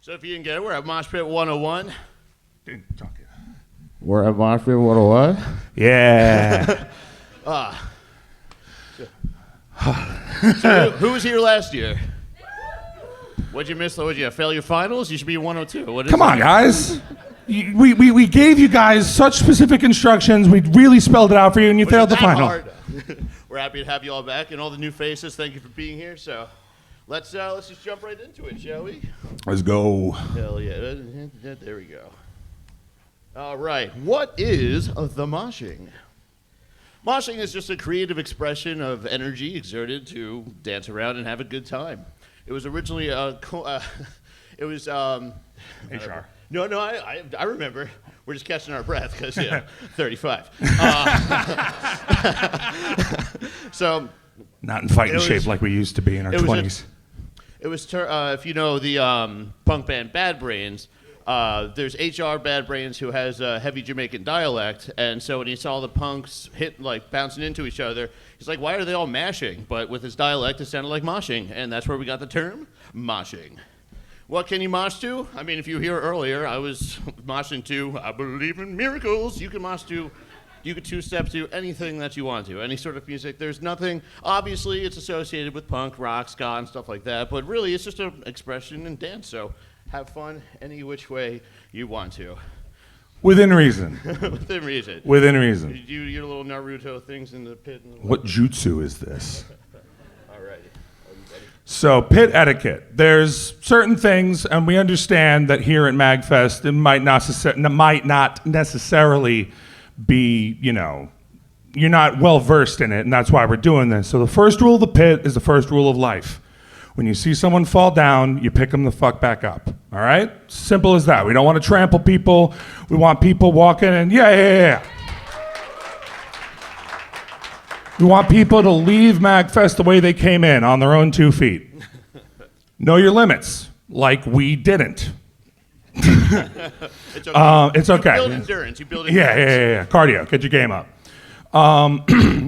So if you didn't get it, we're at Mosh Pit 101. Didn't talk it. We're at Mosh Pit 101? Yeah. So who was here last year? What'd you miss? What'd you fail your finals? You should be 102. What is Come on, guys. We gave you guys such specific instructions. We really spelled it out for you, and you failed the final. Hard? We're happy to have you all back and all the new faces. Thank you for being here. So let's just jump right into it, shall we? Let's go. Hell yeah. There we go. All right. What is the moshing? Moshing is just a creative expression of energy exerted to dance around and have a good time. It was originally HR. No, I remember. We're just catching our breath because 35. So not in fighting shape like we used to be in our 20s. If you know the punk band Bad Brains, there's HR Bad Brains who has a heavy Jamaican dialect, and so when he saw the punks bouncing into each other, he's like, why are they all mashing? But with his dialect, it sounded like moshing, and that's where we got the term moshing. What can you mosh to? I mean, if you hear earlier, I was moshing to I Believe in Miracles. You can mosh to, you could two-step to anything that you want to, any sort of music. There's nothing, obviously it's associated with punk, rock, ska, and stuff like that, but really it's just an expression and dance, so have fun any which way you want to. Within reason. Within reason. Within reason. You do your little Naruto things in the pit. What jutsu is this? Alrighty. So, pit etiquette. There's certain things, and we understand that here at MAGFest, it might not necessarily be, you're not well versed in it, and that's why we're doing this. So the first rule of the pit is the first rule of life. When you see someone fall down, you pick them the fuck back up, all right? Simple as that. We don't want to trample people. We want people walking and yeah. We want people to leave MAGFest the way they came in, on their own 2 feet. Know your limits, like we didn't. It's okay. It's okay. You build endurance. Yeah. Cardio. Get your game up.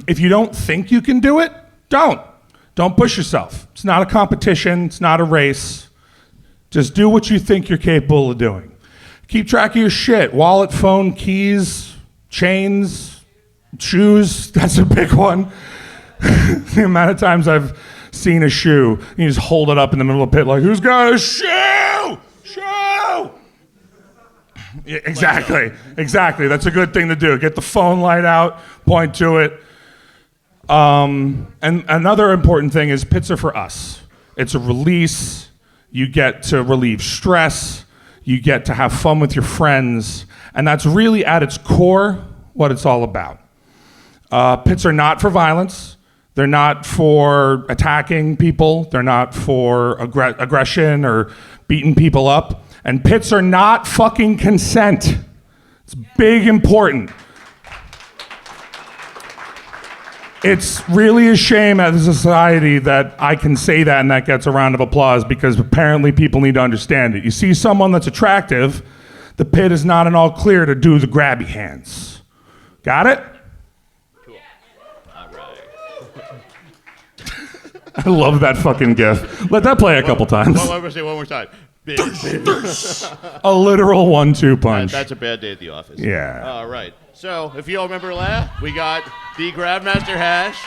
If you don't think you can do it, don't. Don't push yourself. It's not a competition. It's not a race. Just do what you think you're capable of doing. Keep track of your shit. Wallet, phone, keys, chains, shoes. That's a big one. The amount of times I've seen a shoe, you just hold it up in the middle of the pit like, who's got a shoe? Shoe! Yeah, exactly. That's a good thing to do. Get the phone light out, point to it. And another important thing is pits are for us. It's a release. You get to relieve stress. You get to have fun with your friends. And that's really at its core what it's all about. Pits are not for violence. They're not for attacking people. They're not for aggression or beating people up. And pits are not fucking consent. It's big important. It's really a shame as a society that I can say that and that gets a round of applause because apparently people need to understand it. You see someone that's attractive, the pit is not an all clear to do the grabby hands. Got it? Cool. All right. I love that fucking gif. Let that play a couple times. One more time. A literal 1-2 punch. That's a bad day at the office. Yeah. All right. So if you all remember we got the Grabmaster Hash,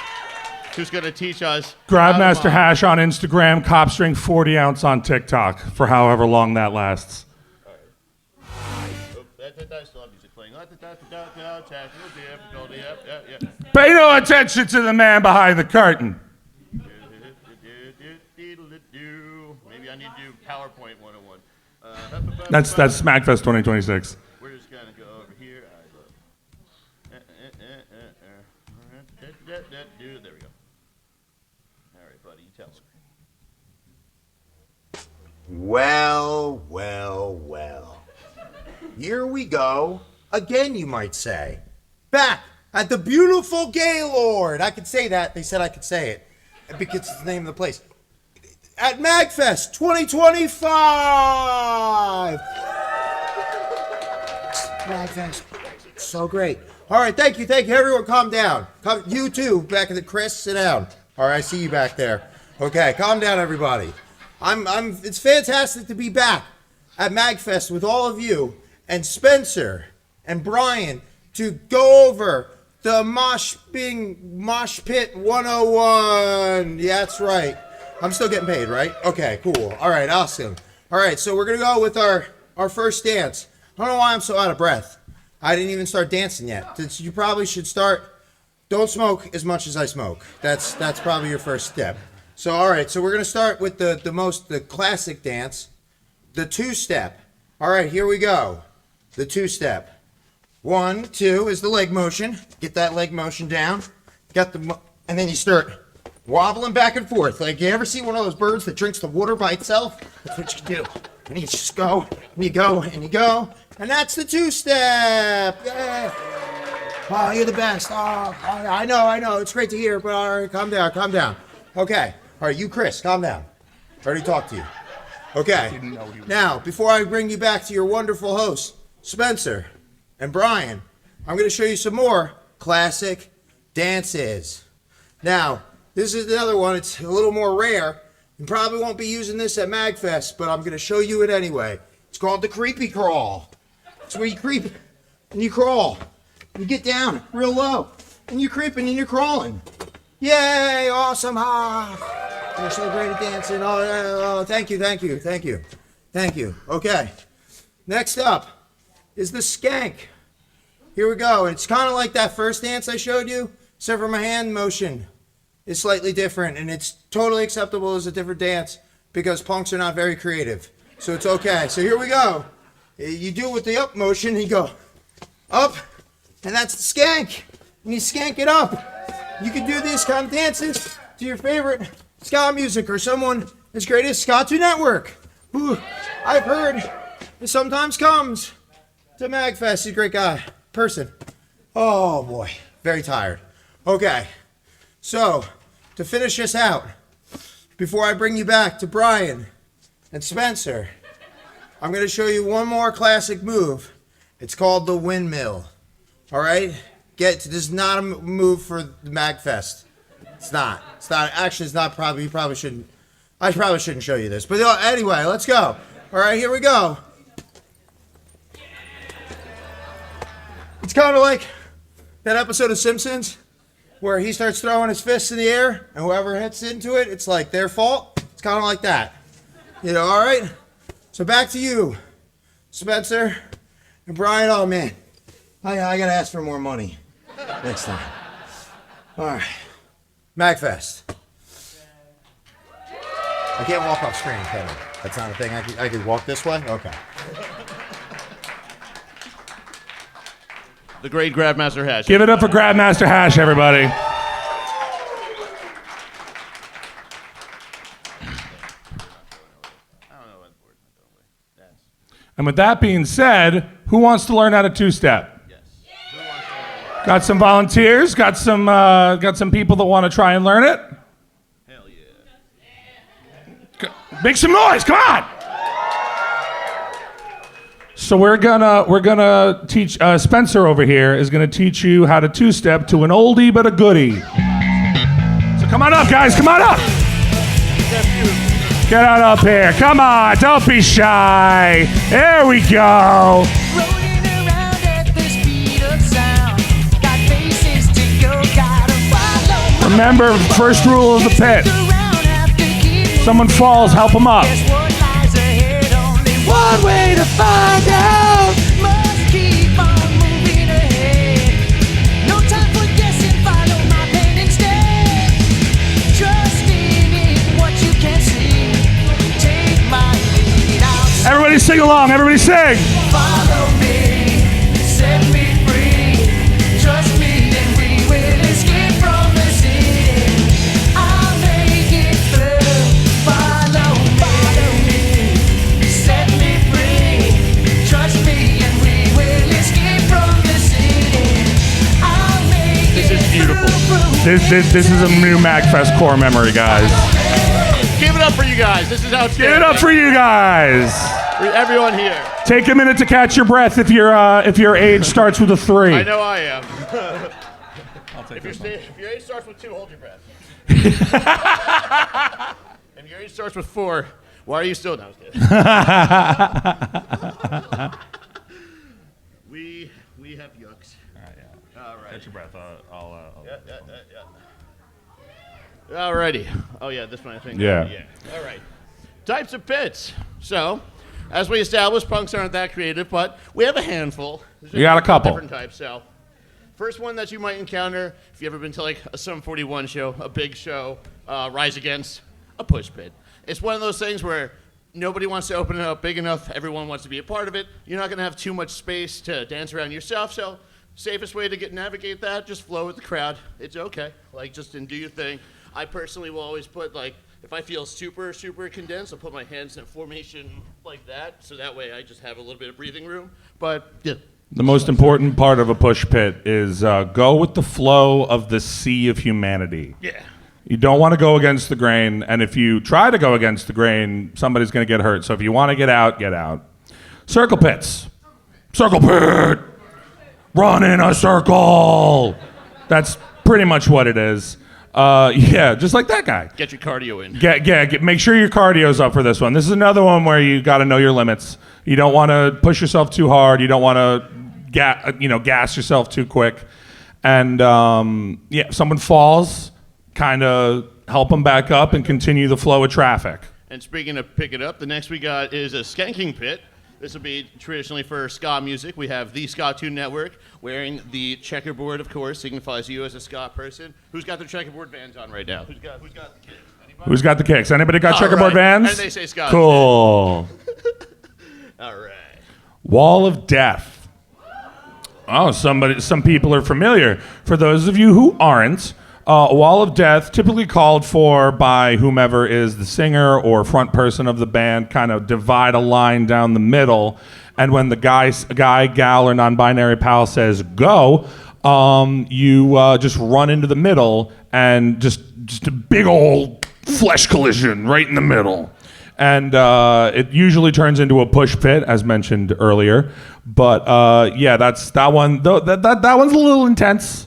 who's going to teach us. Grabmaster Hash on Instagram, Cop String 40 ounce on TikTok for however long that lasts. All right. Oh, that's still have music playing. Technical difficulty. Yep. Pay no attention to the man behind the curtain. Maybe I need to do PowerPoint 101. That's MAGFest 2026. We're just going to go over here. There we go. All right, buddy, you tell us. Well. Here we go. Again, you might say. Back at the beautiful Gaylord. I could say that. They said I could say it because it's the name of the place. At MAGFest 2025. MAGFest. So great. All right, thank you. Everyone calm down. You too, back at the Chris, sit down. All right, I see you back there. Okay, calm down, everybody. It's fantastic to be back. at MAGFest with all of you and Spencer and Bryan to go over the Mosh Pit 101. Yeah, that's right. I'm still getting paid, right? Okay, cool. All right, awesome. All right, so we're going to go with our first dance. I don't know why I'm so out of breath. I didn't even start dancing yet. You probably should start. Don't smoke as much as I smoke. That's probably your first step. So, all right, so we're going to start with the classic dance, the two-step. All right, here we go. The two-step. 1, 2 is the leg motion. Get that leg motion down. And then you start wobbling back and forth. Like, you ever see one of those birds that drinks the water by itself? That's what you do. And you just go, and you go, and you go. And that's the two-step. Yeah. Oh, you're the best. Oh, I know. It's great to hear, but all right, calm down. Okay. All right, you, Chris, calm down. I already talked to you. Okay. Now, before I bring you back to your wonderful hosts, Spencer and Bryan, I'm going to show you some more classic dances. Now, this is another one. It's a little more rare. You probably won't be using this at MAGFest, but I'm going to show you it anyway. It's called the creepy crawl. It's where you creep and you crawl. You get down real low, and you're creeping and you're crawling. Yay, awesome. You're so great at dancing. Oh, thank you. Okay. Next up is the skank. Here we go. It's kind of like that first dance I showed you, except for my hand motion is slightly different, and it's totally acceptable as a different dance because punks are not very creative. So it's okay. So here we go. You do it with the up motion, and you go up, and that's the skank. And you skank it up. You can do these kind of dances to your favorite ska music or someone as great as Ska2 Network, who I've heard sometimes comes to MAGFest. He's a great guy, person. Oh boy, very tired. Okay, so to finish this out, before I bring you back to Bryan and Spencer, I'm going to show you one more classic move. It's called the windmill. All right? This is not a move for the MAGFest. It's not. Actually, it's not probably. You probably shouldn't. I probably shouldn't show you this. But anyway, let's go. All right, here we go. It's kind of like that episode of Simpsons where he starts throwing his fists in the air, and whoever hits into it, it's like their fault. It's kind of like that. All right? So back to you, Spencer and Bryan. Oh, man. I got to ask for more money next time. All right. MAGFest. I can't walk off screen, can I? That's not a thing. I could walk this way? Okay. The great Grabmaster Hash. Give it up for Grabmaster Hash, everybody. And with that being said, who wants to learn how to two-step? Yes. Got some volunteers? Got some people that want to try and learn it? Hell yeah. Make some noise! Come on! So we're gonna teach Spencer over here is gonna teach you how to two-step to an oldie but a goodie. So come on up, guys! Come on up! Get on up here! Come on! Don't be shy! There we go! Rolling around at the speed of sound. Got places to go, gotta follow. Remember, first rule of the pit. Someone falls, help them up. Guess what lies ahead? Only one way to find out. Must keep on moving ahead. No time for guessing, follow my pen instead. Trusting in what you can see. Take my lead out. Everybody sing along, everybody sing! Follow me, set me free. Trust me, and we will escape from the city. I'll make it through. Follow me, set me free. Trust me, and we will escape from the city. I'll make This is beautiful. This is a new MAGFest core memory, guys. Give it up for you guys. This is outstanding. Give it up for you guys! For everyone here. Take a minute to catch your breath if your age starts with a 3. I know I am. If your age starts with 2, hold your breath. If your age starts with 4, Why are you still? No, I was kidding. we have yucks. All right. Catch your breath. Alrighty. Oh yeah, this one I think. Yeah. All right. Types of pits. So, as we established, punks aren't that creative, but we have a handful. There's You got a couple. different types. So, first one that you might encounter if you ever been to like a Sum 41 show, a big show, Rise Against, a push pit. It's one of those things where nobody wants to open it up big enough. Everyone wants to be a part of it. You're not going to have too much space to dance around yourself. So, safest way to navigate that, just flow with the crowd. It's okay. Like, just do your thing. I personally will always put, like, if I feel super, super condensed, I'll put my hands in formation like that. So that way I just have a little bit of breathing room. But, yeah. The most important part of a push pit is go with the flow of the sea of humanity. Yeah. You don't want to go against the grain, and if you try to go against the grain, somebody's going to get hurt. So if you want to get out, get out. Circle pits. Circle pit. Run in a circle. That's pretty much what it is. Yeah, just like that guy. Get your cardio in. Make sure your cardio's up for this one. This is another one where you got to know your limits. You don't want to push yourself too hard. You don't want to gas yourself too quick. And if someone falls, kind of help them back up and continue the flow of traffic. And speaking of pick it up, the next we got is a skanking pit. This will be traditionally for ska music. We have the Ska Tune Network wearing the checkerboard, of course, signifies you as a ska person. Who's got their checkerboard bands on right now? Who's got the kicks? Anybody? Who's got the kicks? Anybody got All checkerboard right. vans? And they say ska. Cool. All right. Wall of Death. Oh, some people are familiar. For those of you who aren't, a Wall of Death, typically called for by whomever is the singer or front person of the band, kind of divide a line down the middle. And when the guy, gal, or non-binary pal says go, you just run into the middle and just a big old flesh collision right in the middle. And it usually turns into a push pit, as mentioned earlier. But that's that one. That one's a little intense.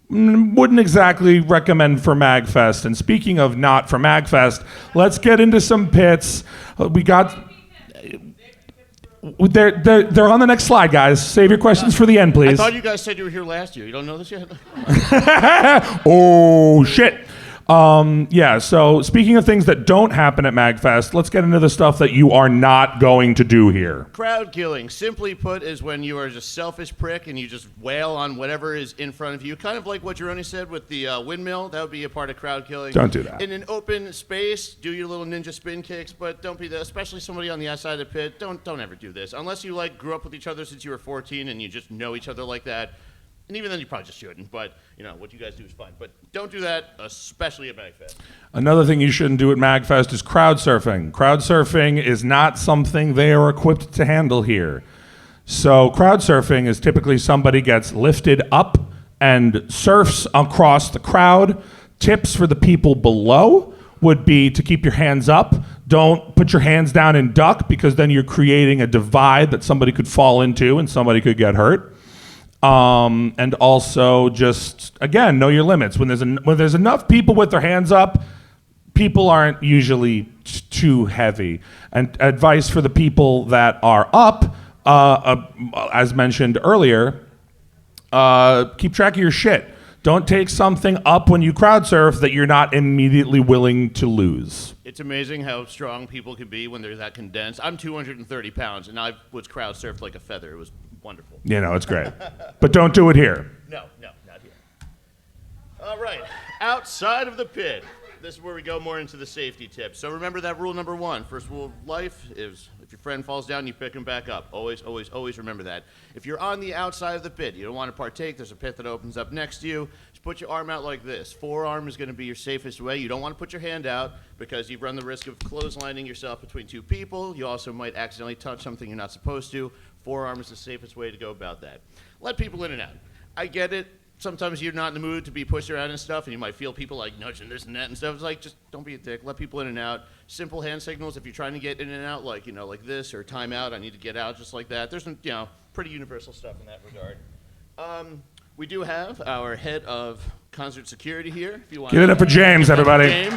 Wouldn't exactly recommend for MAGFest. And speaking of not for MAGFest, let's get into some pits. We got. They're on the next slide, guys. Save your questions for the end, please. I thought you guys said you were here last year. You don't know this yet? Oh, shit. So speaking of things that don't happen at MAGFest, let's get into the stuff that you are not going to do here. Crowd killing, simply put, is when you are just selfish prick and you just wail on whatever is in front of you. Kind of like what Jeroni said with the windmill. That would be a part of crowd killing. Don't do that. In an open space, do your little ninja spin kicks, but don't be that. Especially somebody on the outside of the pit. Don't ever do this unless you grew up with each other since you were 14 and you just know each other like that. And even then, you probably just shouldn't. But, what you guys do is fine. But don't do that, especially at MAGFest. Another thing you shouldn't do at MAGFest is crowd surfing. Crowd surfing is not something they are equipped to handle here. So crowd surfing is typically somebody gets lifted up and surfs across the crowd. Tips for the people below would be to keep your hands up. Don't put your hands down and duck, because then you're creating a divide that somebody could fall into and somebody could get hurt. And also just, again, know your limits. When there's enough people with their hands up, people aren't usually too heavy. And advice for the people that are up, as mentioned earlier, keep track of your shit. Don't take something up when you crowd surf that you're not immediately willing to lose. It's amazing how strong people can be when they're that condensed. I'm 230 pounds, and I was crowd surfed like a feather. It was wonderful. It's great. But don't do it here. No, not here. All right, outside of the pit. This is where we go more into the safety tips. So remember that rule number 1. First rule of life is if your friend falls down, you pick him back up. Always, always, always remember that. If you're on the outside of the pit, you don't want to partake, there's a pit that opens up next to you. Just put your arm out like this. Forearm is going to be your safest way. You don't want to put your hand out because you run the risk of clotheslining yourself between two people. You also might accidentally touch something you're not supposed to. Forearm is the safest way to go about that. Let people in and out. I get it. Sometimes you're not in the mood to be pushed around and stuff, and you might feel people nudging this and that and stuff. It's like, just don't be a dick. Let people in and out. Simple hand signals if you're trying to get in and out, like this, or time out, I need to get out, just like that. There's some, pretty universal stuff in that regard. We do have our head of concert security here. If you want Give it up for James, everybody.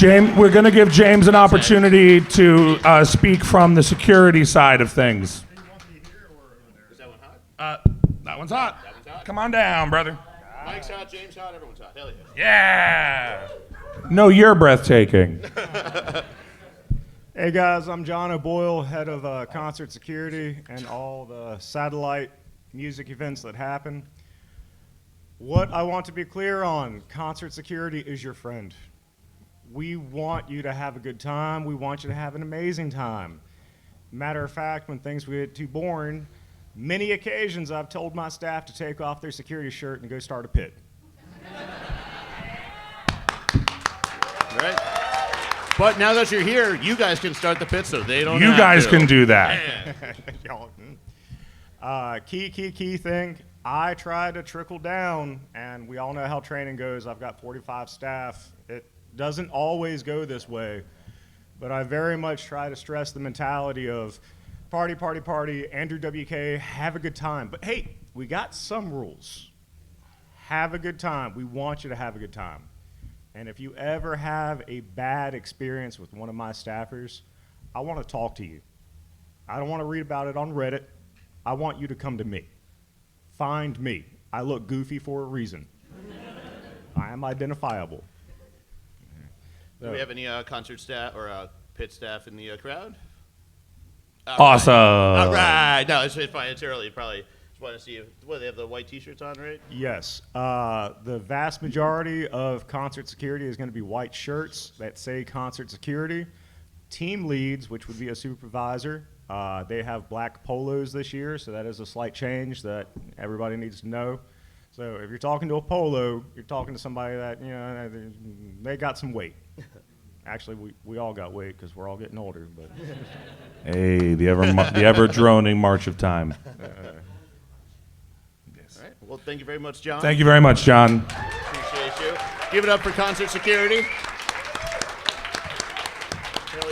James, we're going to give James an opportunity to speak from the security side of things. Is that one hot? That one's hot. That one's hot? Come on down, brother. Mike's hot, James hot, everyone's hot. Hell yeah. Yeah. No, you're breathtaking. Hey guys, I'm John O'Boyle, head of concert security and all the satellite music events that happen. What I want to be clear on, concert security is your friend. We want you to have a good time. We want you to have an amazing time. Matter of fact, when things get too boring, many occasions I've told my staff to take off their security shirt and go start a pit. Right? But now that you're here, you guys can start the pit so they don't You have guys to. can do that. Key thing, I try to trickle down, and we all know how training goes. I've got 45 staff. It doesn't always go this way, but I very much try to stress the mentality of party, party, party, Andrew WK, have a good time. But hey, we got some rules. Have a good time. We want you to have a good time. And if you ever have a bad experience with one of my staffers, I want to talk to you. I don't want to read about it on Reddit. I want you to come to me. Find me. I look goofy for a reason. I am identifiable. Do we have any concert staff or pit staff in the crowd? Awesome. All right. No, it's fine. It's early. Probably just want to see they have the white T-shirts on, right? Yes. The vast majority of concert security is going to be white shirts that say concert security. Team leads, which would be a supervisor, they have black polos this year, so that is a slight change that everybody needs to know. So if you're talking to a polo, you're talking to somebody that, you know, they got some weight. Actually, we all got weight because we're all getting older. But Hey, the ever droning march of time. All right. Well, thank you very much, John. Thank you very much, John. Appreciate you. Give it up for concert security. Hell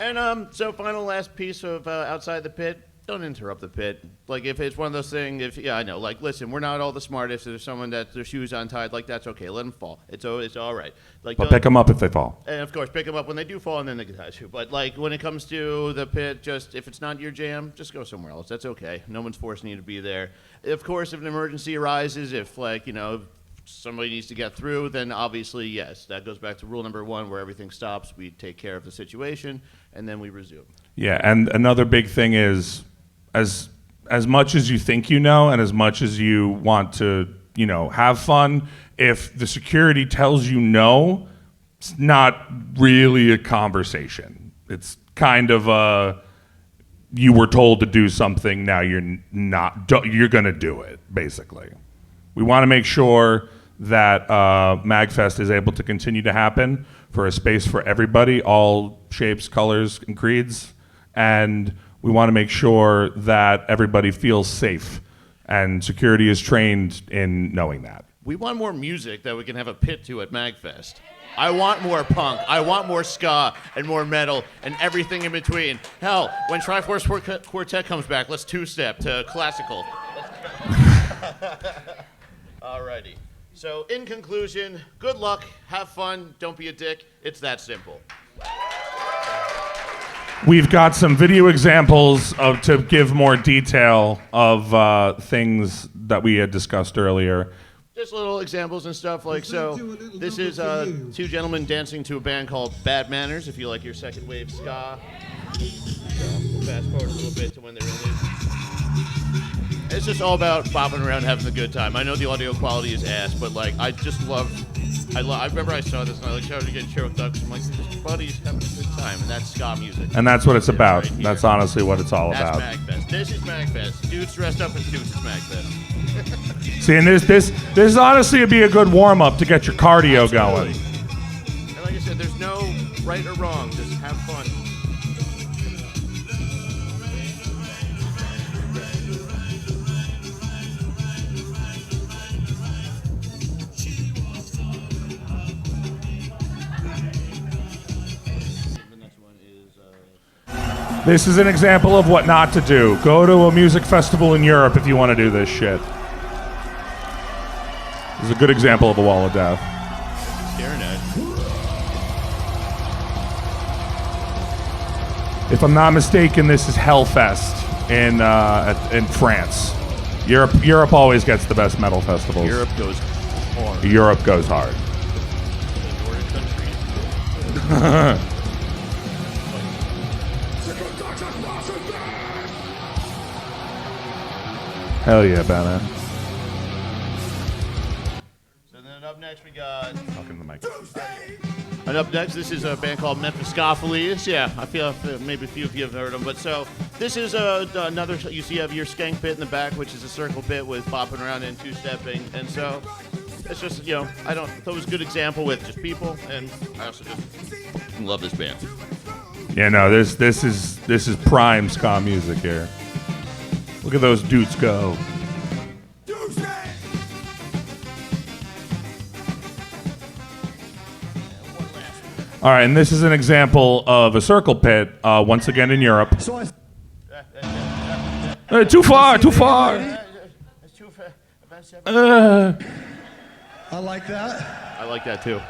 yeah. And so final last piece of outside the pit. Don't interrupt the pit. Like if it's one of those things, I know. Like listen, we're not all the smartest. If there's someone that their shoes untied, like that's okay. Let them fall. It's all right. Like But pick them up if they fall. and of course, pick them up when they do fall, and then they can touch you. But like when it comes to the pit, just if it's not your jam, just go somewhere else. That's okay. No one's forcing you to be there. Of course, if an emergency arises, if somebody needs to get through, then obviously yes, that goes back to rule number 1, where everything stops. We take care of the situation, and then we resume. Yeah, and another big thing is, as much as you think you know, and as much as you want to, have fun, if the security tells you no, it's not really a conversation. It's kind of you were told to do something, now you're going to do it, basically. We want to make sure that MAGFest is able to continue to happen for a space for everybody, all shapes, colors, and creeds, and we want to make sure that everybody feels safe, and security is trained in knowing that. We want more music that we can have a pit to at MAGFest. I want more punk. I want more ska and more metal and everything in between. Hell, when Triforce Quartet comes back, let's two-step to classical. Alrighty. So, in conclusion, good luck, have fun, don't be a dick. It's that simple. We've got some video examples to give more detail of things that we had discussed earlier. Just little examples and stuff this is 2 gentlemen dancing to a band called Bad Manners, if you like your second wave ska. So we'll fast forward a little bit to when they're in it. It's just all about bopping around, having a good time. I know the audio quality is ass, but I just love. I remember I saw this and I started getting choked up. I'm like, this buddy's having a good time, and that's ska music. And that's what it's about. Right here. That's honestly what it's all That's about. MAGFest. This is MAGFest. Dudes dressed up in suits is MAGFest. See, and this honestly would be a good warm up to get your cardio going. And like I said, there's no right or wrong. Just have fun. This is an example of what not to do. Go to a music festival in Europe if you want to do this shit. This is a good example of a wall of death. Staring at. If I'm not mistaken, this is Hellfest in France. Europe always gets the best metal festivals. Europe goes hard. Europe goes hard. Hell yeah, Banner. So then up next we got. Talking to the mic. And up next, this is a band called Mephistopheles. Yeah, I feel maybe a few of you have heard them. But so this is another. You see, you have your skank pit in the back, which is a circle pit with bopping around and two-stepping. And so it's just I thought it was a good example with just people, and I also just love this band. Yeah, no, this is prime ska music here. Look at those dudes go. All right, and this is an example of a circle pit, once again in Europe. Too far, too far. I like that. I like that too.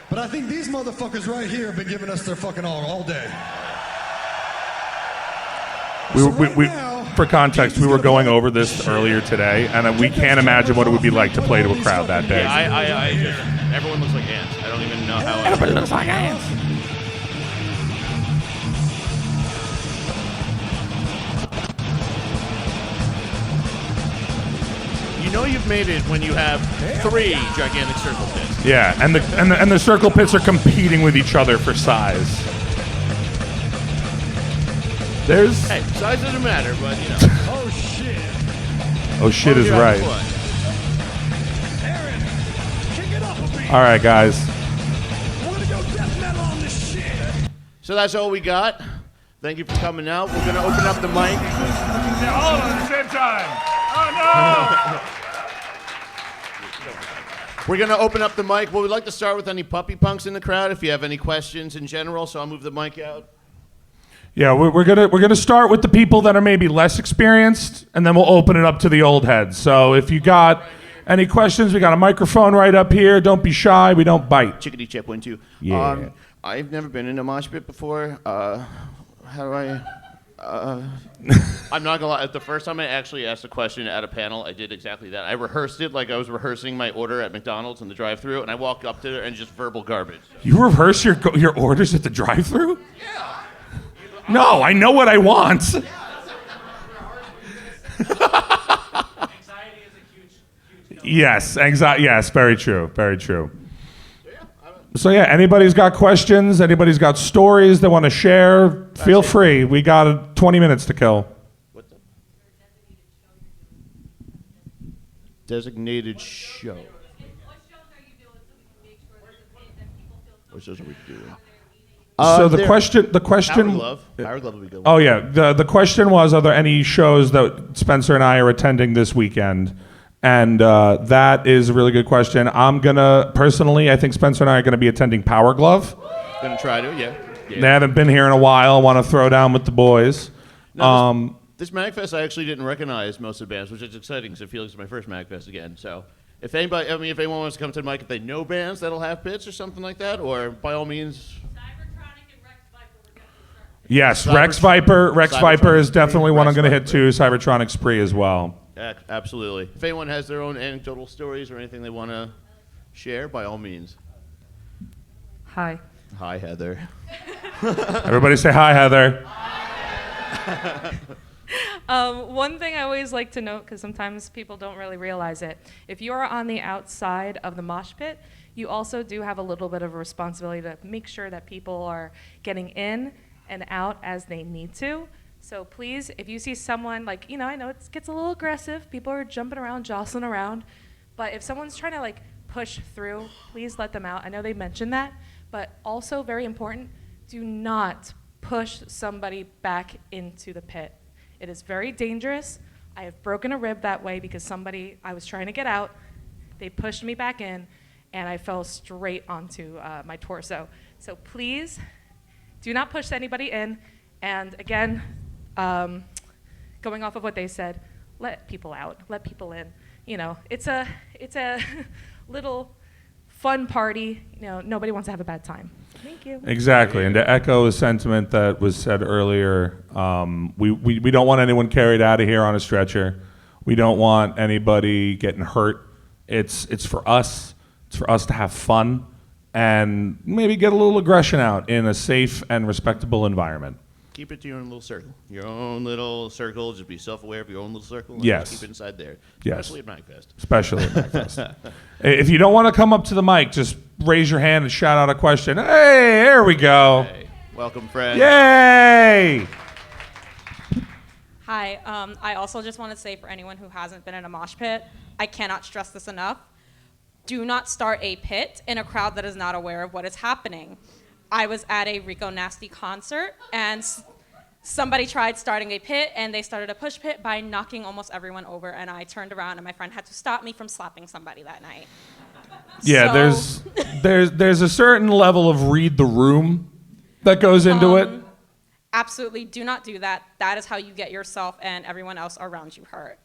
But I think these motherfuckers right here have been giving us their fucking all day. For context, we were going over this earlier today, and we can't imagine what it would be like to play to a crowd that day. Yeah, everyone looks like ants. I don't even know how. Everybody looks like ants. You know you've made it when you have 3 gigantic circle pits. Yeah, and the circle pits are competing with each other for size. Hey, size doesn't matter, but Oh shit. Oh shit is right. Aaron, kick it up a beat. All right, guys. We're gonna go death metal on this shit. So that's all we got. Thank you for coming out. We're gonna open up the mic. All at the same time. Oh no! We're gonna open up the mic. Well, we'd like to start with any puppy punks in the crowd. If you have any questions in general, so I'll move the mic out. Yeah, we're gonna start with the people that are maybe less experienced, and then we'll open it up to the old heads. So if you got any questions, we got a microphone right up here. Don't be shy. We don't bite. Chickadee chip 1 2. Yeah. I've never been in a mosh pit before. How do I? I'm not gonna lie. The first time I actually asked a question at a panel, I did exactly that. I rehearsed it like I was rehearsing my order at McDonald's in the drive-thru, and I walked up to there and just verbal garbage. You rehearse your orders at the drive-thru? Yeah. No, I know what I want. Yes, anxiety. Yes, very true. Very true. So yeah, anybody's got questions, anybody's got stories they want to share, feel free. We got 20 minutes to kill. What's up? Designated show. What shows are you doing so we can make sure there's a pit that people feel What shows are we doing? So the question. Power Glove will be good. Oh yeah, the question was, are there any shows that Spencer and I are attending this weekend? And that is a really good question. Personally, I think Spencer and I are gonna be attending Power Glove. Gonna try to, yeah. They haven't been here in a while. Want to throw down with the boys. No, this MAGFest I actually didn't recognize most of the bands, which is exciting because it feels like it's my first MAGFest again. So if anyone wants to come to the mic, if they know bands that'll have pits or something like that, or by all means. Yes, Rex Viper is definitely one I'm going to hit too. Cybertronic Spree as well. Absolutely. If anyone has their own anecdotal stories or anything they want to share, by all means. Hi. Hi, Heather. Everybody say hi, Heather. One thing I always like to note, because sometimes people don't really realize it, if you are on the outside of the mosh pit, you also do have a little bit of a responsibility to make sure that people are getting in and out as they need to. So please, if you see someone, I know it gets a little aggressive. People are jumping around, jostling around. But if someone's trying to push through, please let them out. I know they mentioned that, but also very important, do not push somebody back into the pit. It is very dangerous. I have broken a rib that way because I was trying to get out, they pushed me back in, and I fell straight onto my torso. So please, do not push anybody in. And again, going off of what they said, let people out, let people in. It's a little fun party. Nobody wants to have a bad time. Thank you. Exactly, and to echo a sentiment that was said earlier, we don't want anyone carried out of here on a stretcher. We don't want anybody getting hurt. It's for us. It's for us to have fun and maybe get a little aggression out in a safe and respectable environment. Keep it to your own little circle. Your own little circle. Just be self-aware of your own little circle. And Yes. Keep it inside there. Yes. Especially at MAGFest. Especially at MAGFest. If you don't want to come up to the mic, just raise your hand and shout out a question. Hey, there we go. Hey, welcome, friend. Yay! Hi, I also just want to say for anyone who hasn't been in a mosh pit, I cannot stress this enough. Do not start a pit in a crowd that is not aware of what is happening. I was at a Rico Nasty concert, and somebody tried starting a pit, and they started a push pit by knocking almost everyone over, and I turned around, and my friend had to stop me from slapping somebody that night. Yeah, So- there's a certain level of read the room that goes into it. Absolutely, do not do that. That is how you get yourself and everyone else around you hurt.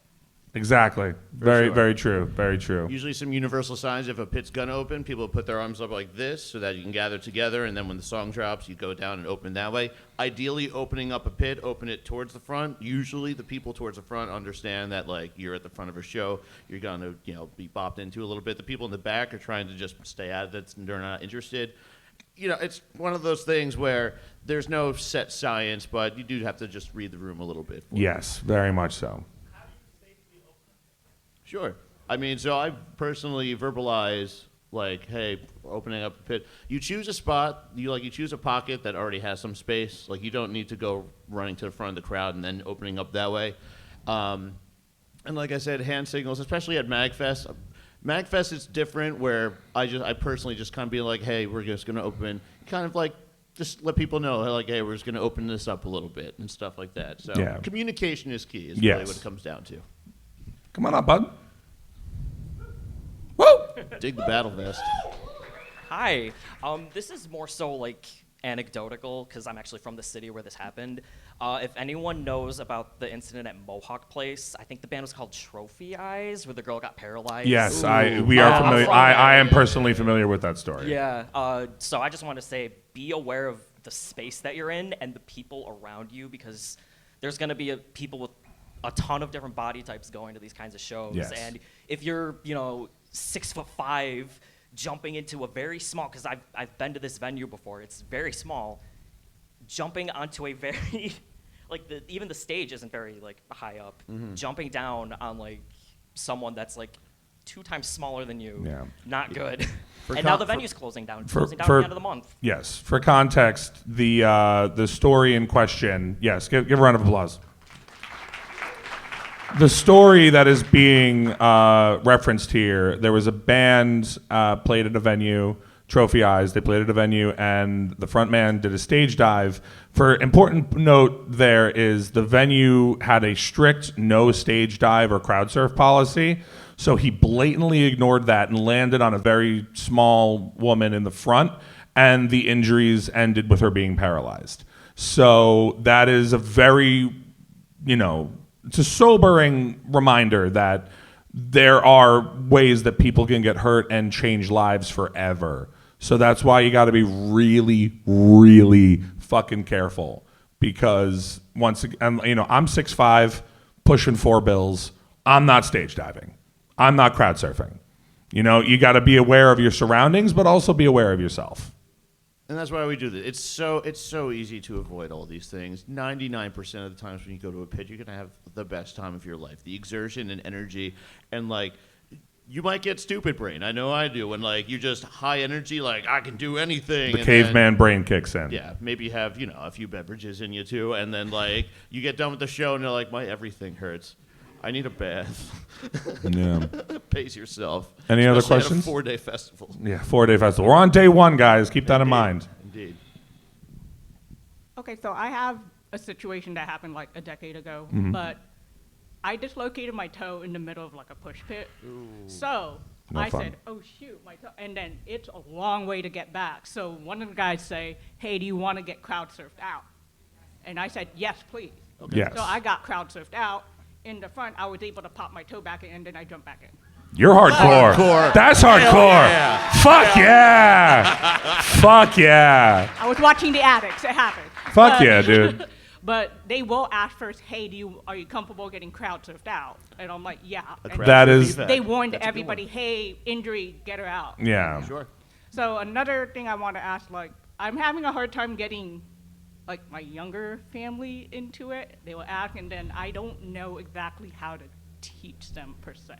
Exactly. Very, sure. very true. Very true. Usually some universal signs if a pit's gonna open, people put their arms up like this so that you can gather together, and then when the song drops, you go down and open that way. Ideally, opening up a pit, open it towards the front. Usually the people towards the front understand that like you're at the front of a show, you're gonna be bopped into a little bit. The people in the back are trying to just stay out of it, and they're not interested. It's one of those things where there's no set science, but you do have to just read the room a little bit. Yes, very much so. Sure. So I personally verbalize like, hey, opening up a pit. You choose a spot. You choose a pocket that already has some space. Like you don't need to go running to the front of the crowd and then opening up that way. And like I said, hand signals, especially at MAGFest. MAGFest is different where I personally just kind of be like, hey, we're just gonna open, kind of like just let people know like, hey, we're just gonna open this up a little bit and stuff like that. So Yeah. communication is key. Is Yes. really what it comes down to. Come on up, bud. Woo! Dig the battle vest. Hi. This is more so like anecdotal because I'm actually from the city where this happened. If anyone knows about the incident at Mohawk Place, I think the band was called Trophy Eyes, where the girl got paralyzed. Yes, we are familiar. I am personally familiar with that story. Yeah. So I just want to say, be aware of the space that you're in and the people around you, because there's going to be people with a ton of different body types going to these kinds of shows. Yes. And if you're, 6'5", jumping into a very small, because I've been to this venue before, it's very small, jumping onto a very, even the stage isn't very high up. Mm-hmm. Jumping down on someone that's 2 times smaller than you, Yeah. not good. For and con- now the for- venue's closing down. For- Closing down for- at the end of the month. Yes. For context, the story in question. Yes. Give a round of applause. The story that is being referenced here, there was a band played at a venue, Trophy Eyes. They played at a venue, and the front man did a stage dive. For important note there is the venue had a strict no stage dive or crowd surf policy, so he blatantly ignored that and landed on a very small woman in the front, and the injuries ended with her being paralyzed. So that is a very, it's a sobering reminder that there are ways that people can get hurt and change lives forever. So that's why you got to be really, really fucking careful, because once again, I'm 6'5", pushing 4 bills. I'm not stage diving. I'm not crowd surfing. You got to be aware of your surroundings, but also be aware of yourself. And that's why we do this. It's so easy to avoid all these things. 99% of the times when you go to a pit, you're gonna have the best time of your life. The exertion and energy, and you might get stupid brain. I know I do. And you're just high energy, I can do anything. The and caveman brain kicks in. Yeah, maybe you have a few beverages in you too, and then you get done with the show and you're like, my everything hurts. I need a bath. Yeah. Pace yourself. Any other Especially questions? At a 4-day festival. Yeah, 4-day festival. We're on day 1, guys. Keep that in mind. Indeed. Okay, so I have a situation that happened a decade ago, Mhm. but I dislocated my toe in the middle of a push pit. So No I fun. said, oh shoot, my toe. And then it's a long way to get back. So one of the guys say, hey, do you want to get crowd surfed out? And I said, yes, please. Yes. So I got crowd surfed out. In the front, I was able to pop my toe back in, and then I jumped back in. You're hardcore. Hardcore. That's hardcore. yeah. Fuck yeah. Fuck yeah. I was watching The Addicts. It happened. Fuck yeah, dude. But they will ask first, hey, are you comfortable getting crowd surfed out? And I'm like, yeah. And That is- They warned That's a good everybody, one. hey, injury, get her out. Yeah. Sure. So another thing I want to ask, like, I'm having a hard time getting, like, my younger family into it. They will ask, and then I don't know exactly how to teach them, per se.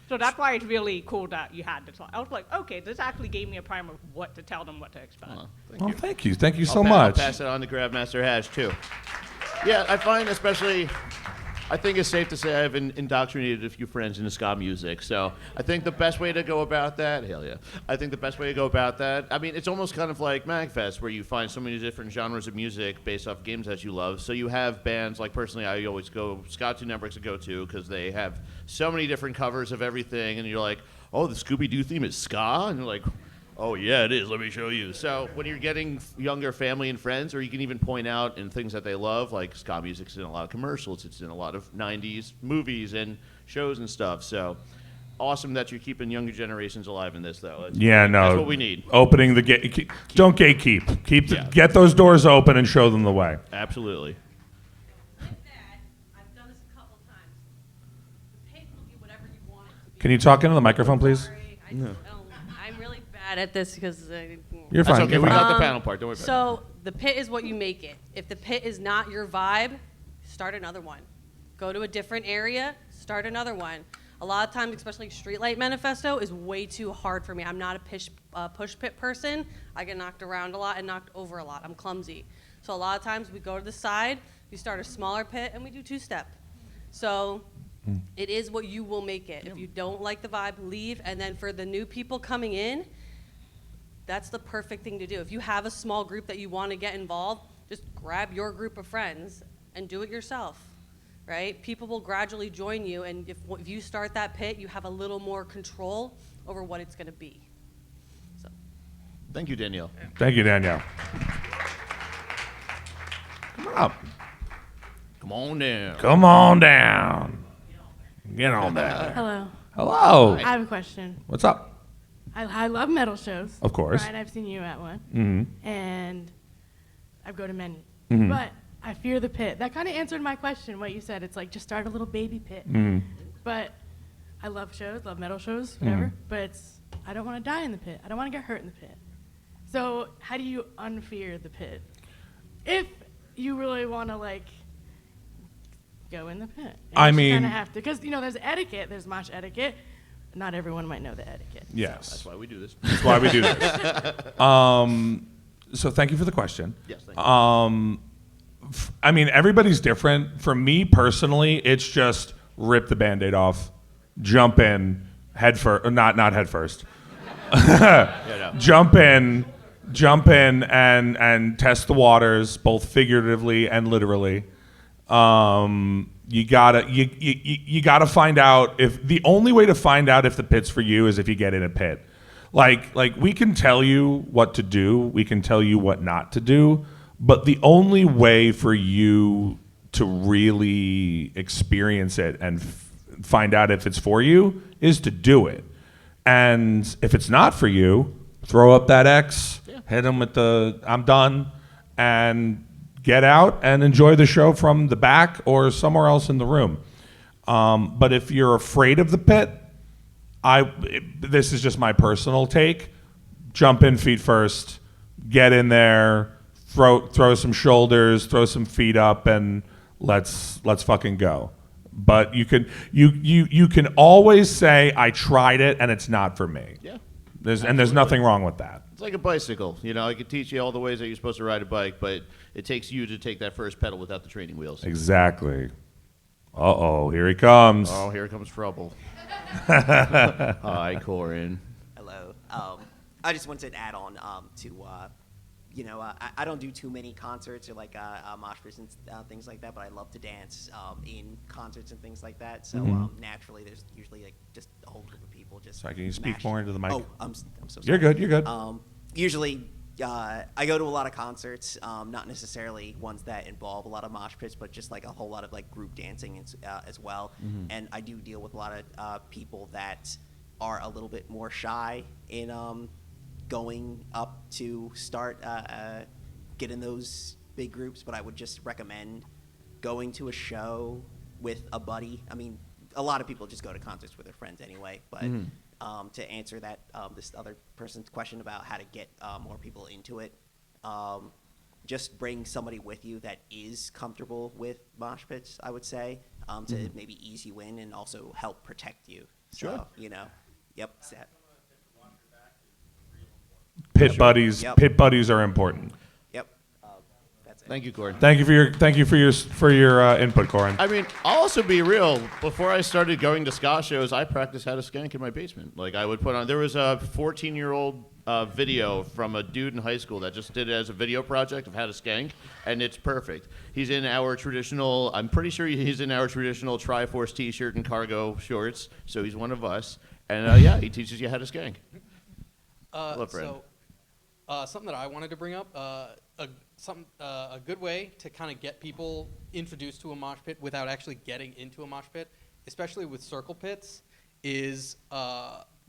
So that's why it's really cool that you had this. I was like, okay, this actually gave me a primer of what to tell them, what to expect. Well, thank you. Thank you so I'll much. pass it on to Grabmaster Hash, too. Yeah, I find especially, I think it's safe to say I've indoctrinated a few friends into ska music. So I think the best way to go about that, hell yeah. I think the best way to go about that, I mean, it's almost kind of like MAGFest, where you find so many different genres of music based off games that you love. So you have bands, like personally, I always go, Ska 2 Network's a go-to, because they have so many different covers of everything, and you're like, oh, the Scooby-Doo theme is ska? And you're like, oh, yeah, it is. Let me show you. So when you're getting younger family and friends, or you can even point out in things that they love, like ska music's in a lot of commercials. It's in a lot of 90s movies and shows and stuff. So awesome that you're keeping younger generations alive in this, though. That's what we need. Opening the gate. Don't gatekeep. Get those doors open and show them the way. Absolutely. I've done this a couple times. The pit will be whatever you want it to be. Can you talk into the microphone, please? Sorry, I'm really bad at this because You're That's fine. okay. You're We fine. got the panel part. Don't worry about So the pit is what you make it. If the pit is not your vibe, start another one. Go to a different area, start another one. A lot of times, especially Streetlight Manifesto, is way too hard for me. I'm not a push pit person. I get knocked around a lot and knocked over a lot. I'm clumsy. So a lot of times we go to the side, we start a smaller pit, and we do two-step. So it is what you will make it. If you don't like the vibe, leave. And then for the new people coming in, that's the perfect thing to do. If you have a small group that you want to get involved, just grab your group of friends and do it yourself, right? People will gradually join you, and if you start that pit, you have a little more control over what it's going to be. So. it. Thank you, Danielle. Thank you, Danielle. Come on up. Come on down. Come on down. Get on there. Hello. Hello. I have a question. What's up? I love metal shows. Of course. Bryan, I've seen you at one. Mm-hmm. And I go to many. Mhm. But I fear the pit. That kind of answered my question, what you said. It's like, just start a little baby pit. Mhm. But I love shows, love metal shows, whatever. Mhm. But I don't want to die in the pit. I don't want to get hurt in the pit. So how do you unfear the pit? If you really want to, like, go in the pit. I You mean- kind of have to. Because, there's etiquette. There's mosh etiquette. Not everyone might know the etiquette. Yes. That's why we do this. That's why we do this. So thank you for the question. Yes, thank you. I mean, everybody's different. For me personally, it's just rip the Band-Aid off, jump in, head first, not head first. Jump in and test the waters, both figuratively and literally. You gotta find out if the only way to find out if the pit's for you is if you get in a pit. Like we can tell you what to do, we can tell you what not to do, but the only way for you to really experience it and find out if it's for you is to do it. And if it's not for you, throw up that X, hit them with the I'm done, and get out and enjoy the show from the back or somewhere else in the room. But if you're afraid of the pit, this is just my personal take. Jump in feet first, get in there, throw some shoulders, throw some feet up, and let's fucking go. But you can always say I tried it and it's not for me. Yeah. There's nothing wrong with that. It's like a bicycle. I could teach you all the ways that you're supposed to ride a bike, but it takes you to take that first pedal without the training wheels. Exactly. Uh-oh, here he comes. Oh, here comes trouble. Hi, Corin. Hello. I just wanted to add on to, I don't do too many concerts or like mosh pits and things like that, but I love to dance in concerts and things like that. So naturally, there's usually like just a whole group of people just. Sorry, can you speak mash- more into the mic? Oh, I'm so sorry. You're good. You're good. Usually, I go to a lot of concerts, not necessarily ones that involve a lot of mosh pits, but just like a whole lot of like group dancing as well. And I do deal with a lot of people that are a little bit more shy in going up to start get in those big groups. But I would just recommend going to a show with a buddy. I mean, a lot of people just go to concerts with their friends anyway, but to answer that this other person's question about how to get more people into it, just bring somebody with you that is comfortable with mosh pits, I would say, to maybe ease you in and also help protect you. Sure. So, you know, yep. Pit buddies. Yep. Pit buddies are important. Yep. That's it. Thank you, Corin. Thank you for your input, Corin. I mean, I'll also be real. Before I started going to ska shows, I practiced how to skank in my basement. Like I would put on. There was a 14-year-old video from a dude in high school that just did it as a video project of how to skank, and it's perfect. He's in our traditional. I'm pretty sure he's in our traditional Triforce T-shirt and cargo shorts. So he's one of us, and yeah, he teaches you how to skank. Love Brad. Something that I wanted to bring up, a good way to kind of get people introduced to a mosh pit without actually getting into a mosh pit, especially with circle pits, is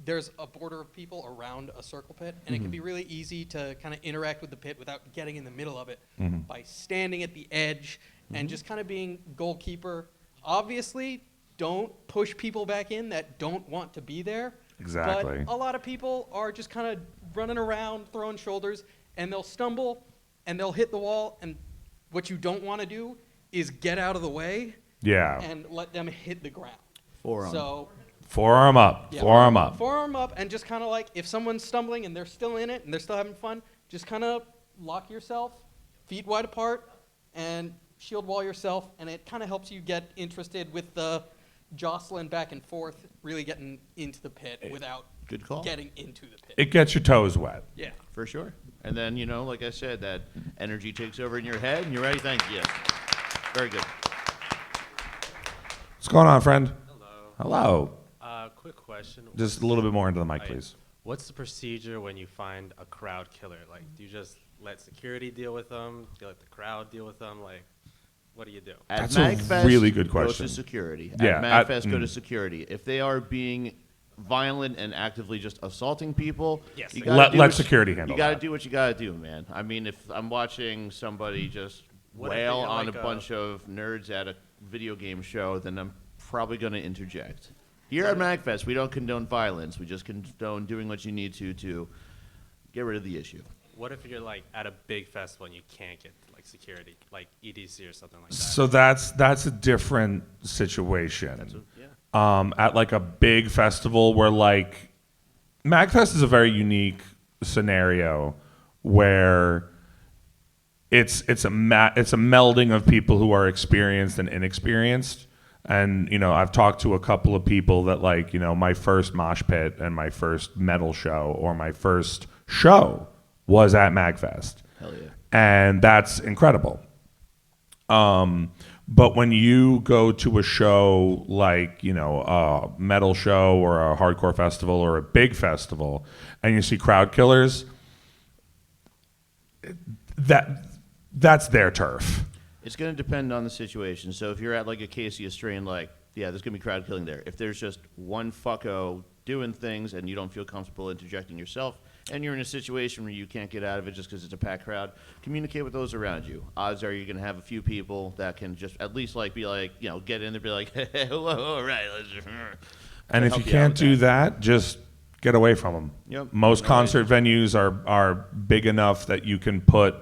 there's a border of people around a circle pit, and it can be really easy to kind of interact with the pit without getting in the middle of it by standing at the edge and just kind of being goalkeeper. Obviously, don't push people back in that don't want to be there. Exactly. But a lot of people are just kind of running around, throwing shoulders, and they'll stumble, and they'll hit the wall, and what you don't want to do is get out of the way and let them hit the ground. Forearm. So, forearm up. yeah, Forearm up. Forearm up, and just kind of like, if someone's stumbling and they're still in it, and they're still having fun, just kind of lock yourself, feet wide apart, and shield wall yourself, and it kind of helps you get interested with the jostling back and forth, really getting into the pit without Good call. getting into the pit. It gets your toes wet. Yeah. For sure. And then, you know, like I said, that energy takes over in your head, and you're ready. Thank you. Yes. Very good. What's going on, friend? Hello. Hello. Quick question. Just a little bit more into the mic, please. What's the procedure when you find a crowd killer? Like, do you just let security deal with them? Do you let the crowd deal with them? Like, what do you do? At That's MAGFest, a really good question. Go to security. Yeah, At MAGFest, go to security. If they are being violent and actively just assaulting people, Yes. you Let security handle You got to that. do what you got to do, man. I mean, if I'm watching somebody just What if wail you're on like a a- bunch of nerds at a video game show, then I'm probably going to interject. Here at MAGFest, we don't condone violence. We just condone doing what you need to get rid of the issue. What if you're like at a big festival and you can't get like security, like EDC or something like that? So that's a different situation. Yeah. At like a big festival where like MAGFest is a very unique scenario where it's a melding of people who are experienced and inexperienced. And, you know, I've talked to a couple of people that like, you know, my first mosh pit and my first metal show or my first show was at MAGFest. Hell yeah. And that's incredible. But when you go to a show like, you know, a metal show or a hardcore festival or a big festival and you see crowd killers, that's their turf. It's going to depend on the situation. So if you're at like a Casey strain, like, yeah, there's going to be crowd killing there. If there's just one fucko doing things and you don't feel comfortable interjecting yourself, and you're in a situation where you can't get out of it just because it's a packed crowd, communicate with those around you. Odds are you're going to have a few people that can just at least like be like, you know, get in there and be like, hey, hello, all right. Let's just, And if help you out can't with do that, just get away from them. Yep. Most concert venues are big enough that you can put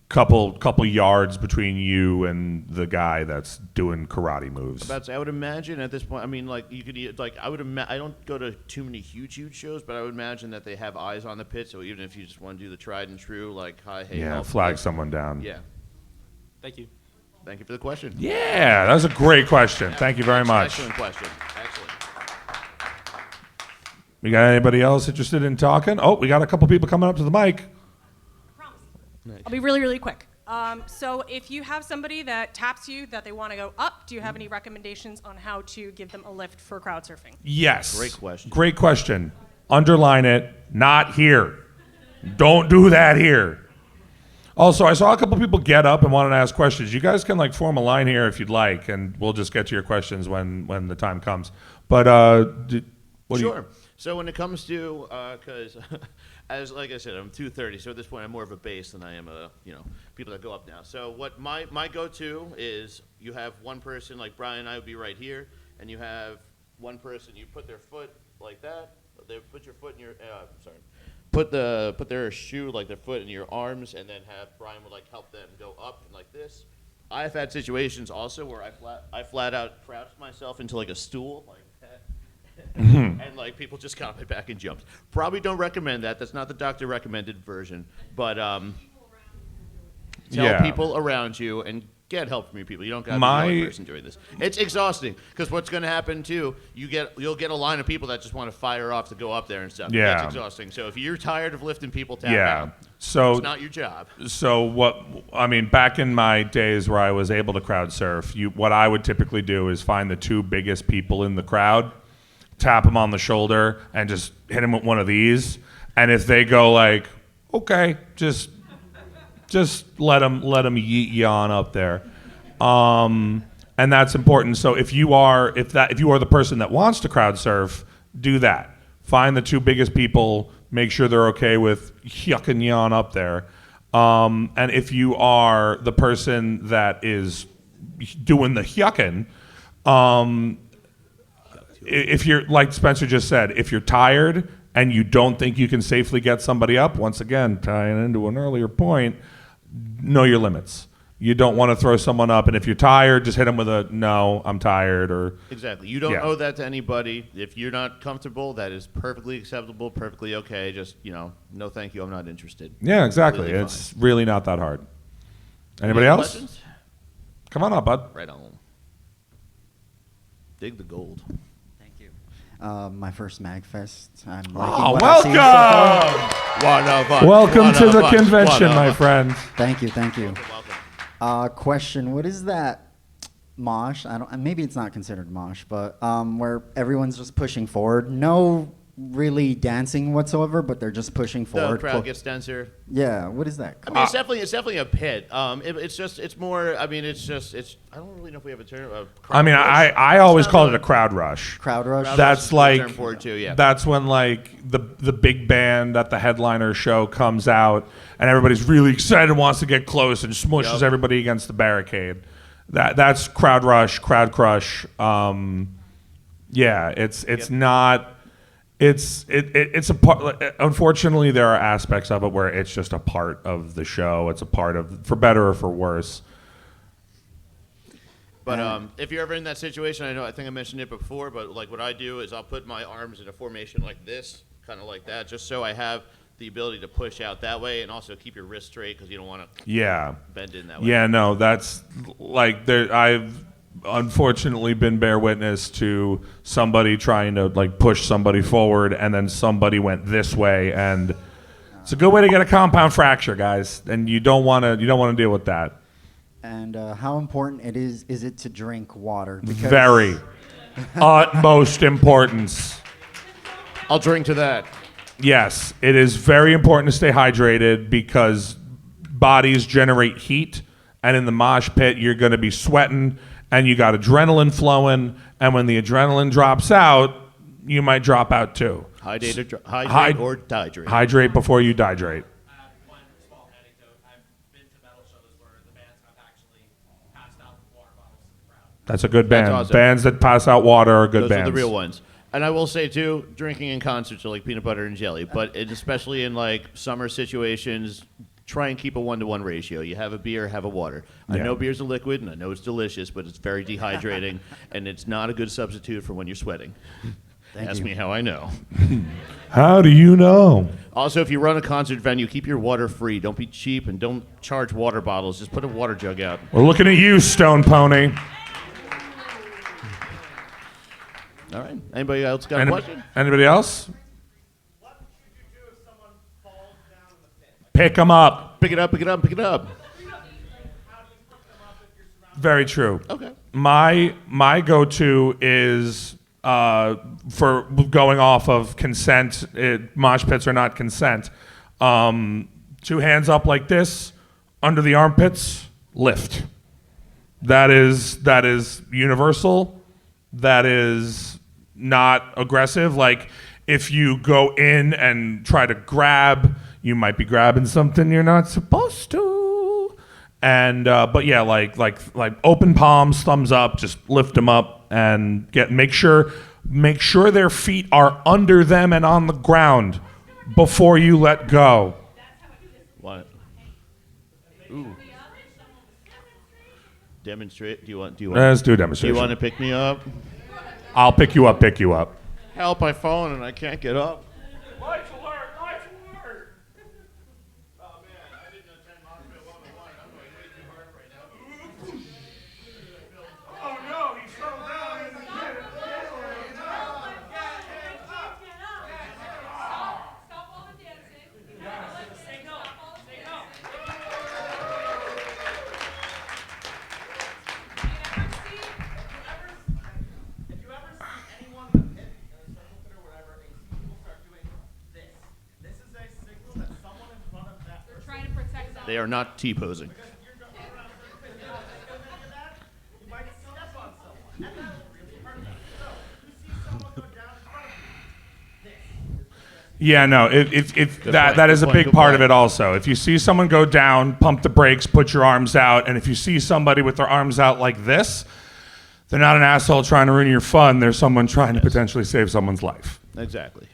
couple yards between you and the guy that's doing karate moves. I would imagine at this point, I mean, like you could like I don't go to too many huge shows, but I would imagine that they have eyes on the pit. So even if you just want to do the tried and true, like hi, hey, Yeah, help, flag like, someone down. Yeah. Thank you. Thank you for the question. Yeah, that was a great question. Thank you very much. Excellent question. Excellent. We got anybody else interested in talking? Oh, we got a couple people coming up to the mic. I'll be really, really quick. So if you have somebody that taps you that they want to go up, do you have any recommendations on how to give them a lift for crowd surfing? Yes. Great question. Great question. Underline it. Not here. Don't do that here. Also, I saw a couple people get up and wanted to ask questions. You guys can like form a line here if you'd like, and we'll just get to your questions when the time comes. But what do you? Sure. So when it comes to, because as like I said, I'm 230, so at this point I'm more of a base than I am people that go up now. So what my go-to is you have one person like Bryan and I would be right here, and you have one person. You put their foot like that. They put your foot in your put their shoe, like their foot in your arms, and then have Bryan would like help them go up and like this. I've had situations also where I flat out crouched myself into like a stool like that, and like people just got my back and jumped. Probably don't recommend that. That's not the doctor recommended version, but tell people around you and get help from your people. You don't got to be the only person doing this. It's exhausting because what's going to happen too? You'll get a line of people that just want to fire off to go up there and stuff. Yeah, that's exhausting. So if you're tired of lifting people, tap out. So it's not your job. So back in my days where I was able to crowd surf, what I would typically do is find the two biggest people in the crowd, tap them on the shoulder, and just hit them with one of these. And if they go like, okay, just let them yeet you on up there, and that's important. So if you are the person that wants to crowd surf, do that. Find the two biggest people. Make sure they're okay with yucking you on up there. And if you are the person that is doing the yucking, if you're like Spencer just said, if you're tired and you don't think you can safely get somebody up, once again tying into an earlier point. Know your limits. You don't want to throw someone up, and if you're tired, just hit them with a "No, I'm tired." Or exactly. You don't owe that to anybody. If you're not comfortable, that is perfectly acceptable, perfectly okay. Just no, thank you. I'm not interested. Yeah, exactly. It's really not that hard. Anybody else? Questions? Come on up, bud. Right on. Dig the gold. My first MAGFest. I'm welcome! Welcome to the convention, my friend. Thank you. Question: what is that mosh? Maybe it's not considered mosh, but where everyone's just pushing forward. No really dancing whatsoever, but they're just pushing forward. The crowd gets denser. Yeah, what is that? I mean, it's definitely a pit. It's I don't really know if we have a term. I always call it a crowd rush. Crowd rush. That's like term for it too, yeah. That's when like the big band at the headliner show comes out and everybody's really excited and wants to get close and smushes everybody against the barricade. That's crowd rush, crowd crush. It's not. It's a part. Unfortunately, there are aspects of it where it's just a part of the show. It's a part of, for better or for worse. But if you're ever in that situation, I think I mentioned it before, but like what I do is I'll put my arms in a formation like this, kind of like that, just so I have the ability to push out that way and also keep your wrist straight because you don't want to bend in that way. Yeah, no, that's like I've unfortunately been bear witness to somebody trying to like push somebody forward and then somebody went this way, and it's a good way to get a compound fracture, guys, and you don't want to deal with that. And how important is it to drink water? Because very utmost importance. I'll drink to that. Yes, it is very important to stay hydrated because bodies generate heat, and in the mosh pit you're going to be sweating and you got adrenaline flowing, and when the adrenaline drops out, you might drop out too. Hydrate or dihydrate. Hydrate before you dihydrate. One small anecdote. I've been to metal shows where the bands have actually passed out water bottles to the crowd. That's a good band. That's awesome. Bands that pass out water are good Those bands. are the real ones. And I will say too, drinking in concerts are like peanut butter and jelly, but especially in like summer situations, try and keep a 1-to-1 ratio. You have a beer, have a water. I know beer's a liquid, and I know it's delicious, but it's very dehydrating, and it's not a good substitute for when you're sweating. Ask me how I know. How do you know? Also, if you run a concert venue, keep your water free. Don't be cheap, and don't charge water bottles. Just put a water jug out. We're looking at you, Stone Pony. All right. Anybody else got a question? Anybody else? Pick them up. Pick it up, pick it up, pick it up. Very true. Okay. My go-to is for going off of consent. Mosh pits are not consent. 2 hands up like this, under the armpits, lift. That is universal. That is not aggressive. Like if you go in and try to grab, you might be grabbing something you're not supposed to. And but yeah, like open palms, thumbs up, just lift them up and make sure their feet are under them and on the ground before you let go. What? Ooh. Demonstrate? Do you want? Let's do a demonstration. Do you want to pick me up? I'll pick you up. Help! I fallen and I can't get up. Life alert! Life alert! Oh no, he fell down in the pit. They are not T-posing. Yeah, no, that is a big part of it also. If you see someone go down, pump the brakes, put your arms out, and if you see somebody with their arms out like this, they're not an asshole trying to ruin your fun. They're someone trying to potentially save someone's life. Exactly.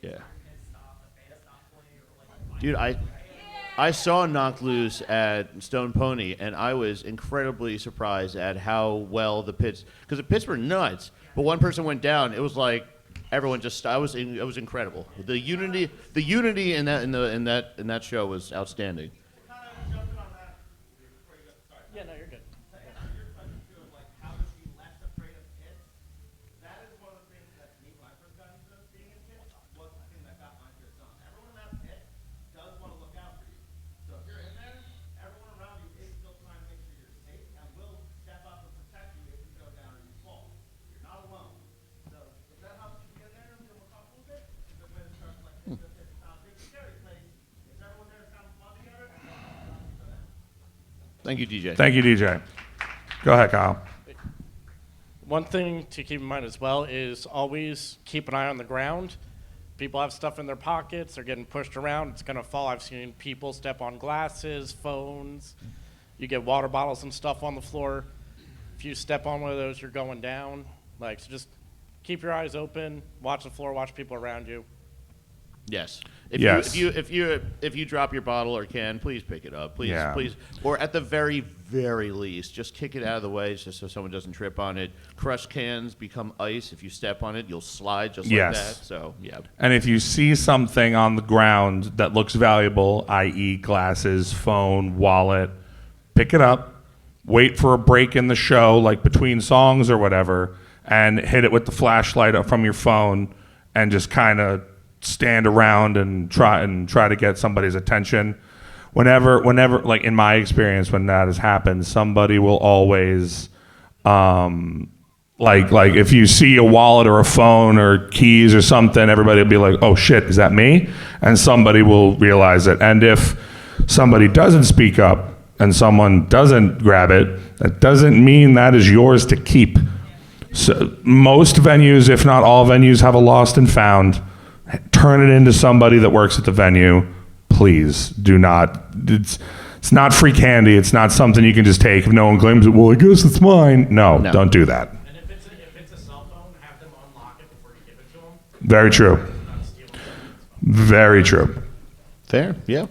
Yeah. Dude, I saw Knocked Loose at Stone Pony, and I was incredibly surprised at how well the pits, because the pits were nuts, but one person went down. It was like everyone just. It was incredible. The unity in that show was outstanding. Yeah, no, you're good. Thank you, DJ. Thank you, DJ. Go ahead, Kyle. One thing to keep in mind as well is always keep an eye on the ground. People have stuff in their pockets, they're getting pushed around, it's gonna fall. I've seen people step on glasses, phones, you get water bottles and stuff on the floor. If you step on one of those, you're going down. So just keep your eyes open, watch the floor, watch people around you. Yes. Yes. If you drop your bottle or can, please pick it up. Please, Yeah. please. Or at the very, very least, just kick it out of the way just so someone doesn't trip on it. Crushed cans become ice. If you step on it, you'll slide just like that. So, yeah. And if you see something on the ground that looks valuable, i.e. glasses, phone, wallet, pick it up, wait for a break in the show, like between songs or whatever, and hit it with the flashlight up from your phone and just kind of stand around and try to get somebody's attention. Whenever, like in my experience, when that has happened, somebody will always, like if you see a wallet or a phone or keys or something, everybody will be like, "Oh shit, is that me?" And somebody will realize it. And if somebody doesn't speak up and someone doesn't grab it, that doesn't mean that is yours to keep. So most venues, if not all venues, have a lost and found. Turn it into somebody that works at the venue. Please do not. It's not free candy. It's not something you can just take if no one claims it. Well, I guess it's mine. No, don't do that. And if it's a cell phone, have them unlock it before you give it to them. Very true. Very true. Fair, yeah.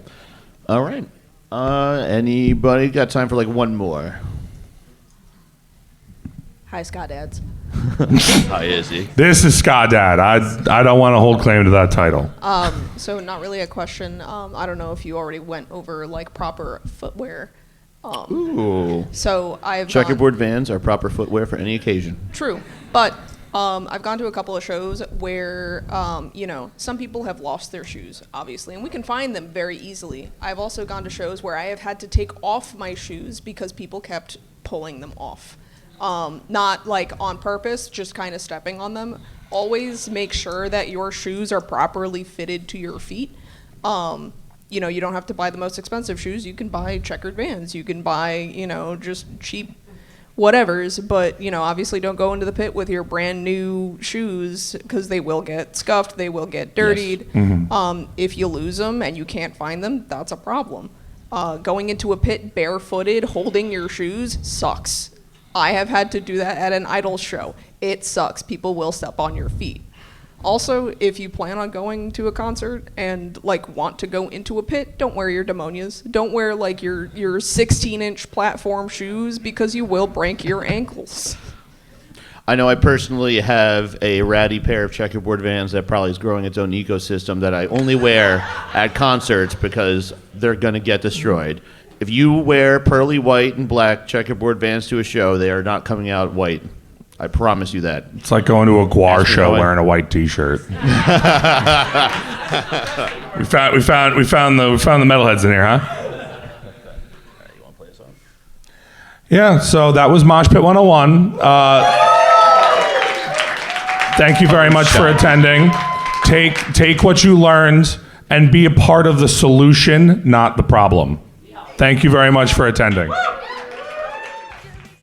All right. Anybody got time for like one more? Hi, Scott Dads. Hi, Izzy. This is Scott Dad. I don't want to hold claim to that title. So not really a question. I don't know if you already went over like proper footwear. Ooh. So I've Checkerboard Vans are proper footwear for any occasion. True, but I've gone to a couple of shows where some people have lost their shoes, obviously, and we can find them very easily. I've also gone to shows where I have had to take off my shoes because people kept pulling them off. Not like on purpose, just kind of stepping on them. always make sure that your shoes are properly fitted to your feet. You know, you don't have to buy the most expensive shoes. You can buy checkered Vans. You can buy, you know, just cheap whatevers. But, you know, obviously don't go into the pit with your brand new shoes because they will get scuffed. They will get dirtied. Mhm. If you lose them and you can't find them, that's a problem. Going into a pit barefooted, holding your shoes, sucks. I have had to do that at an idol show. It sucks. People will step on your feet. Also, if you plan on going to a concert and like want to go into a pit, don't wear your demonias. Don't wear like your 16-inch platform shoes because you will break your ankles. I know I personally have a ratty pair of checkerboard Vans that probably is growing its own ecosystem that I only wear at concerts because they're going to get destroyed. If you wear pearly white and black checkerboard Vans to a show, they are not coming out white. I promise you that. It's like going to a Guar Ask me show how I- wearing a white T-shirt. we found the metalheads in here, huh? Yeah. So that was Mosh Pit 101. Thank you very much for attending. Take what you learned and be a part of the solution, not the problem. Thank you very much for attending.